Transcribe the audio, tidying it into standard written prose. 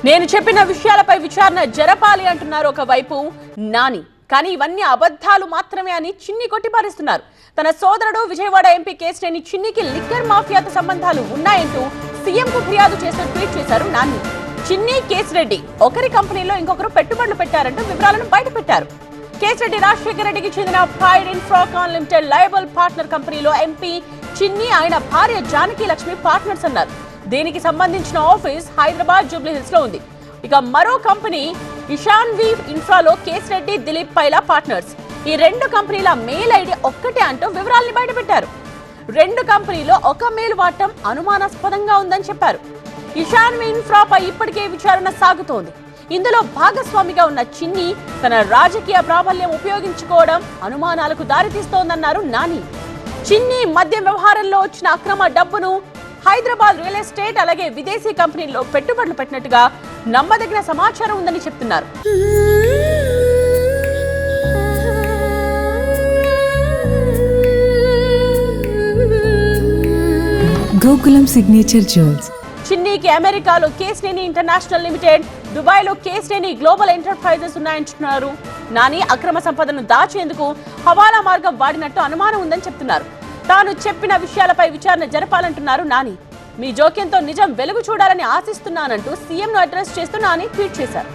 నేను చెప్పిన విషయాలపై విచారణ జరపాలి అంటున్నారు ఒకవైపు నాని. కానీ ఇవన్నీ అబద్ధాలు మాత్రమే అని చిన్ని కొట్టిపారేస్తున్నారు. తన సోదరుడు విజయవాడ ఎంపీ కేశినేని చిన్నికి లిక్కర్ మాఫియాతో సంబంధాలు ఉన్నాయంటూ సీఎంకు ఫిర్యాదు చేస్తూ ట్వీట్ చేశారు నాని. చిన్ని, కేశిరెడ్డి ఒకరి కంపెనీలో ఇంకొకరు పెట్టుబడులు పెట్టారంటూ వివరాలను బయటపెట్టారు. కేశిరెడ్డి రాజశేఖర రెడ్డికి చెందిన pride Infracon limited liable partner కంపెనీలో ఎంపీ చిన్ని, ఆయన భార్య జానకి లక్ష్మి పార్ట్నర్స్ అన్నారు. దీనికి సంబంధించిన ఆఫీస్ హైదరాబాద్ జూబ్లీ హిల్స్ లో ఉంది. ఇక మరో కంపెనీ ఇషాన్వి ఇన్ఫ్రాలో కేశిరెడ్డి, దిలీప్ పైలా పార్ట్నర్స్. ఈ రెండు కంపెనీల మెయిల్ ఐడి ఒక్కటే అంటూ వివరాల్ని బయటపెట్టారు. రెండు కంపెనీలో ఒక మెయిల్ వాడటం అనుమానాస్పదంగా ఉందని చెప్పారు. ఇషాన్వి ఇన్ఫ్రాపై ఇప్పటికే విచారణ సాగుతోంది. ఇందులో భాగస్వామిగా ఉన్న చిన్ని తన రాజకీయ ప్రాబల్యం ఉపయోగించుకోవడం అనుమానాలకు దారితీస్తోందన్నారు నాని. చిన్ని మద్యం వ్యవహారంలో వచ్చిన అక్రమ డబ్బును హైదరాబాద్ రియల్ ఎస్టేట్ అలాగే విదేశీ కంపెనీల్లో పెట్టుబడులు పెట్టినట్టుగా నమ్మదగిన సమాచారం ఉందని చెప్తున్నారు. Gokulam signature jewels. చిన్నీకి అమెరికాలో కేశినేని ఇంటర్నేషనల్ లిమిటెడ్, దుబాయ్ లో కేశినేని గ్లోబల్ ఎంటర్ప్రైజెస్ ఉన్నాయంటున్నారు నాని. అక్రమ సంపదను దాచేందుకు హవాలా మార్గం వాడినట్టు అనుమానం ఉందని చెప్తున్నారు. తాను చెప్పిన విషయాలపై విచారణ జరపాలంటున్నారు నాని. మీ జోక్యంతో నిజం వెలుగు చూడాలని ఆశిస్తున్నానంటూ సీఎంను అడ్రస్ చేస్తూ నాని ట్వీట్ చేశారు.